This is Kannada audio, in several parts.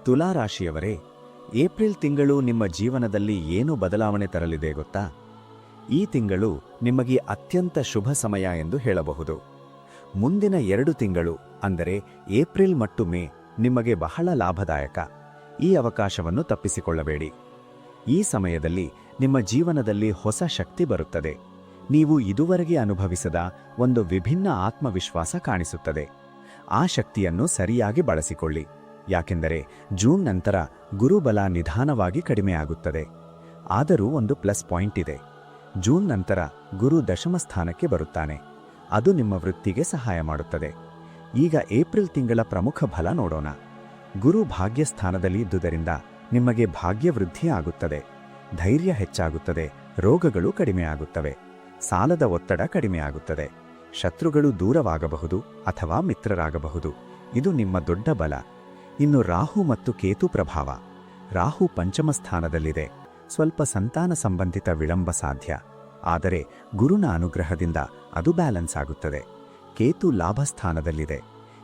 ತುಲಾ ರಾಶಿಯವರೇ, ಏಪ್ರಿಲ್ ತಿಂಗಳು ನಿಮ್ಮ ಜೀವನದಲ್ಲಿ ಏನು ಬದಲಾವಣೆ ತರಲಿದೆ ಗೊತ್ತಾ? ಈ ತಿಂಗಳು ನಿಮಗೆ ಅತ್ಯಂತ ಶುಭ ಸಮಯ ಎಂದು ಹೇಳಬಹುದು. ಮುಂದಿನ 2 ತಿಂಗಳು ಅಂದರೆ ಏಪ್ರಿಲ್ ಮತ್ತು ಮೇ ನಿಮಗೆ ಬಹಳ ಲಾಭದಾಯಕ. ಈ ಅವಕಾಶವನ್ನು ತಪ್ಪಿಸಿಕೊಳ್ಳಬೇಡಿ. ಈ ಸಮಯದಲ್ಲಿ ನಿಮ್ಮ ಜೀವನದಲ್ಲಿ ಹೊಸ ಶಕ್ತಿ ಬರುತ್ತದೆ. ನೀವು ಇದುವರೆಗೆ ಅನುಭವಿಸದ ಒಂದು ವಿಭಿನ್ನ ಆತ್ಮವಿಶ್ವಾಸ ಕಾಣಿಸುತ್ತದೆ. ಆ ಶಕ್ತಿಯನ್ನು ಸರಿಯಾಗಿ ಬಳಸಿಕೊಳ್ಳಿ. ಯಾಕೆಂದರೆ ಜೂನ್ ನಂತರ ಗುರುಬಲ ನಿಧಾನವಾಗಿ ಕಡಿಮೆಯಾಗುತ್ತದೆ. ಆದರೂ ಒಂದು ಪ್ಲಸ್ ಪಾಯಿಂಟ್ ಇದೆ. ಜೂನ್ ನಂತರ ಗುರು ದಶಮ ಸ್ಥಾನಕ್ಕೆ ಬರುತ್ತಾನೆ. ಅದು ನಿಮ್ಮ ವೃತ್ತಿಗೆ ಸಹಾಯ ಮಾಡುತ್ತದೆ. ಈಗ ಏಪ್ರಿಲ್ ತಿಂಗಳ ಪ್ರಮುಖ ಫಲ ನೋಡೋಣ. ಗುರು ಭಾಗ್ಯಸ್ಥಾನದಲ್ಲಿ ಇದ್ದುದರಿಂದ ನಿಮಗೆ ಭಾಗ್ಯವೃದ್ಧಿ ಆಗುತ್ತದೆ. ಧೈರ್ಯ ಹೆಚ್ಚಾಗುತ್ತದೆ. ರೋಗಗಳು ಕಡಿಮೆಯಾಗುತ್ತವೆ. ಸಾಲದ ಒತ್ತಡ ಕಡಿಮೆಯಾಗುತ್ತದೆ. ಶತ್ರುಗಳು ದೂರವಾಗಬಹುದು ಅಥವಾ ಮಿತ್ರರಾಗಬಹುದು. ಇದು ನಿಮ್ಮ ದೊಡ್ಡ ಬಲ. ಇನ್ನು ರಾಹು ಮತ್ತು ಕೇತು ಪ್ರಭಾವ. ರಾಹು ಪಂಚಮ ಸ್ಥಾನದಲ್ಲಿದೆ. ಸ್ವಲ್ಪ ಸಂತಾನ ಸಂಬಂಧಿತ ವಿಳಂಬ ಸಾಧ್ಯ. ಆದರೆ ಗುರುನ ಅನುಗ್ರಹದಿಂದ ಅದು ಬ್ಯಾಲೆನ್ಸ್ ಆಗುತ್ತದೆ. ಕೇತು ಲಾಭಸ್ಥಾನದಲ್ಲಿದೆ.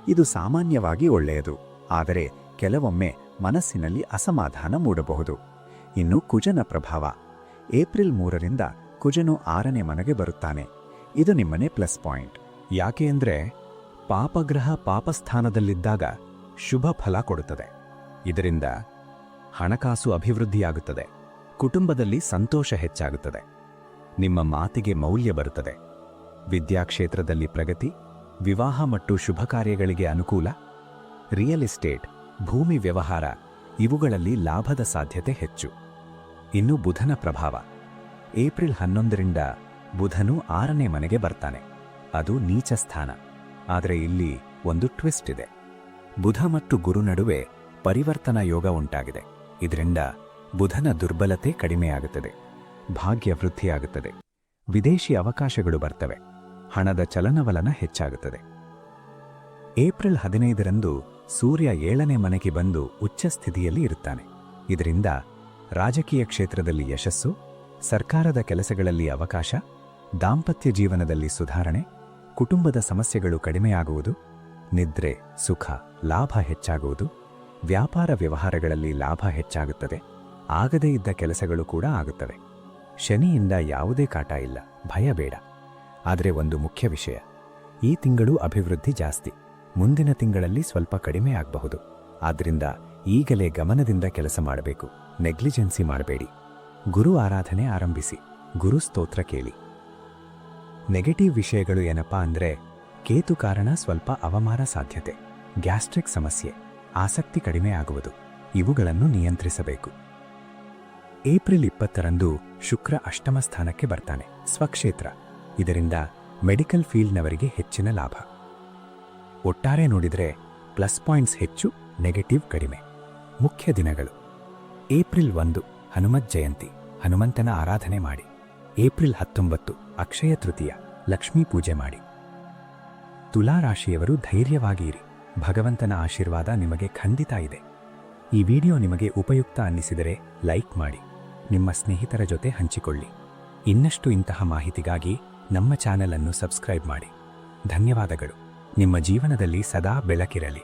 ಇದು ಸಾಮಾನ್ಯವಾಗಿ ಒಳ್ಳೆಯದು. ಆದರೆ ಕೆಲವೊಮ್ಮೆ ಮನಸ್ಸಿನಲ್ಲಿ ಅಸಮಾಧಾನ ಮೂಡಬಹುದು. ಇನ್ನು ಕುಜನ ಪ್ರಭಾವ. ಏಪ್ರಿಲ್ 3ರಿಂದ ಕುಜನು 6ನೇ ಮನೆಗೆ ಬರುತ್ತಾನೆ. ಇದು ನಿಮ್ಮನೆ ಪ್ಲಸ್ ಪಾಯಿಂಟ್. ಯಾಕೆ ಅಂದರೆ ಪಾಪಗ್ರಹ ಪಾಪಸ್ಥಾನದಲ್ಲಿದ್ದಾಗ ಶುಭ ಫಲ ಕೊಡುತ್ತದೆ. ಇದರಿಂದ ಹಣಕಾಸು ಅಭಿವೃದ್ಧಿಯಾಗುತ್ತದೆ. ಕುಟುಂಬದಲ್ಲಿ ಸಂತೋಷ ಹೆಚ್ಚಾಗುತ್ತದೆ. ನಿಮ್ಮ ಮಾತಿಗೆ ಮೌಲ್ಯ ಬರುತ್ತದೆ. ವಿದ್ಯಾಕ್ಷೇತ್ರದಲ್ಲಿ ಪ್ರಗತಿ, ವಿವಾಹ ಮತ್ತು ಶುಭ ಕಾರ್ಯಗಳಿಗೆ ಅನುಕೂಲ, ರಿಯಲ್ ಎಸ್ಟೇಟ್, ಭೂಮಿ ವ್ಯವಹಾರ ಇವುಗಳಲ್ಲಿ ಲಾಭದ ಸಾಧ್ಯತೆ ಹೆಚ್ಚು. ಇನ್ನು ಬುಧನ ಪ್ರಭಾವ. ಏಪ್ರಿಲ್ 11ರಿಂದ ಬುಧನು 6ನೇ ಮನೆಗೆ ಬರ್ತಾನೆ. ಅದು ನೀಚ ಸ್ಥಾನ. ಆದರೆ ಇಲ್ಲಿ ಒಂದು ಟ್ವಿಸ್ಟ್ ಇದೆ. ಬುಧ ಮತ್ತು ಗುರು ನಡುವೆ ಪರಿವರ್ತನಾ ಯೋಗ ಉಂಟಾಗಿದೆ. ಇದರಿಂದ ಬುಧನ ದುರ್ಬಲತೆ ಕಡಿಮೆಯಾಗುತ್ತದೆ. ಭಾಗ್ಯ ವೃದ್ಧಿಯಾಗುತ್ತದೆ. ವಿದೇಶಿ ಅವಕಾಶಗಳು ಬರ್ತವೆ. ಹಣದ ಚಲನವಲನ ಹೆಚ್ಚಾಗುತ್ತದೆ. ಏಪ್ರಿಲ್ 15ರಂದು ಸೂರ್ಯ 7ನೇ ಮನೆಗೆ ಬಂದು ಉಚ್ಚ ಸ್ಥಿತಿಯಲ್ಲಿ ಇರುತ್ತಾನೆ. ಇದರಿಂದ ರಾಜಕೀಯ ಕ್ಷೇತ್ರದಲ್ಲಿ ಯಶಸ್ಸು, ಸರ್ಕಾರದ ಕೆಲಸಗಳಲ್ಲಿ ಅವಕಾಶ, ದಾಂಪತ್ಯ ಜೀವನದಲ್ಲಿ ಸುಧಾರಣೆ, ಕುಟುಂಬದ ಸಮಸ್ಯೆಗಳು ಕಡಿಮೆಯಾಗುವುದು, ನಿದ್ರೆ, ಸುಖ, ಲಾಭ ಹೆಚ್ಚಾಗುವುದು, ವ್ಯಾಪಾರ ವ್ಯವಹಾರಗಳಲ್ಲಿ ಲಾಭ ಹೆಚ್ಚಾಗುತ್ತದೆ. ಆಗದೇ ಇದ್ದ ಕೆಲಸಗಳು ಕೂಡ ಆಗುತ್ತವೆ. ಶನಿಯಿಂದ ಯಾವುದೇ ಕಾಟ ಇಲ್ಲ, ಭಯ ಬೇಡ. ಆದರೆ ಒಂದು ಮುಖ್ಯ ವಿಷಯ, ಈ ತಿಂಗಳು ಅಭಿವೃದ್ಧಿ ಜಾಸ್ತಿ. ಮುಂದಿನ ತಿಂಗಳಲ್ಲಿ ಸ್ವಲ್ಪ ಕಡಿಮೆ ಆಗಬಹುದು. ಆದ್ದರಿಂದ ಈಗಲೇ ಗಮನದಿಂದ ಕೆಲಸ ಮಾಡಬೇಕು. ನೆಗ್ಲಿಜೆನ್ಸಿ ಮಾಡಬೇಡಿ. ಗುರು ಆರಾಧನೆ ಆರಂಭಿಸಿ. ಗುರು ಸ್ತೋತ್ರ ಕೇಳಿ. ನೆಗೆಟಿವ್ ವಿಷಯಗಳು ಏನಪ್ಪಾ ಅಂದರೆ ಕೇತು ಕಾರಣ ಸ್ವಲ್ಪ ಅವಮಾನ ಸಾಧ್ಯತೆ, ಗ್ಯಾಸ್ಟ್ರಿಕ್ ಸಮಸ್ಯೆ, ಆಸಕ್ತಿ ಕಡಿಮೆ ಆಗುವುದು. ಇವುಗಳನ್ನು ನಿಯಂತ್ರಿಸಬೇಕು. ಏಪ್ರಿಲ್ 20ರಂದು ಶುಕ್ರ ಅಷ್ಟಮ ಸ್ಥಾನಕ್ಕೆ ಬರ್ತಾನೆ, ಸ್ವಕ್ಷೇತ್ರ. ಇದರಿಂದ ಮೆಡಿಕಲ್ ಫೀಲ್ಡ್ನವರಿಗೆ ಹೆಚ್ಚಿನ ಲಾಭ. ಒಟ್ಟಾರೆ ನೋಡಿದರೆ ಪ್ಲಸ್ ಪಾಯಿಂಟ್ಸ್ ಹೆಚ್ಚು, ನೆಗೆಟಿವ್ ಕಡಿಮೆ. ಮುಖ್ಯ ದಿನಗಳು: ಏಪ್ರಿಲ್ 1 ಹನುಮತ್ ಜಯಂತಿ, ಹನುಮಂತನ ಆರಾಧನೆ ಮಾಡಿ. ಏಪ್ರಿಲ್ 19 ಅಕ್ಷಯ ತೃತೀಯ, ಲಕ್ಷ್ಮೀ ಪೂಜೆ ಮಾಡಿ. ತುಲಾ ರಾಶಿಯವರು ಧೈರ್ಯವಾಗಿ ಇರಿ. ಭಗವಂತನ ಆಶೀರ್ವಾದ ನಿಮಗೆ ಖಂಡಿತ ಇದೆ. ಈ ವಿಡಿಯೋ ನಿಮಗೆ ಉಪಯುಕ್ತ ಅನ್ನಿಸಿದರೆ ಲೈಕ್ ಮಾಡಿ, ನಿಮ್ಮ ಸ್ನೇಹಿತರ ಜೊತೆ ಹಂಚಿಕೊಳ್ಳಿ. ಇನ್ನಷ್ಟು ಇಂತಹ ಮಾಹಿತಿಗಾಗಿ ನಮ್ಮ ಚಾನೆಲ್ ಅನ್ನು ಸಬ್ಸ್ಕ್ರೈಬ್ ಮಾಡಿ. ಧನ್ಯವಾದಗಳು. ನಿಮ್ಮ ಜೀವನದಲ್ಲಿ ಸದಾ ಬೆಳಕಿರಲಿ.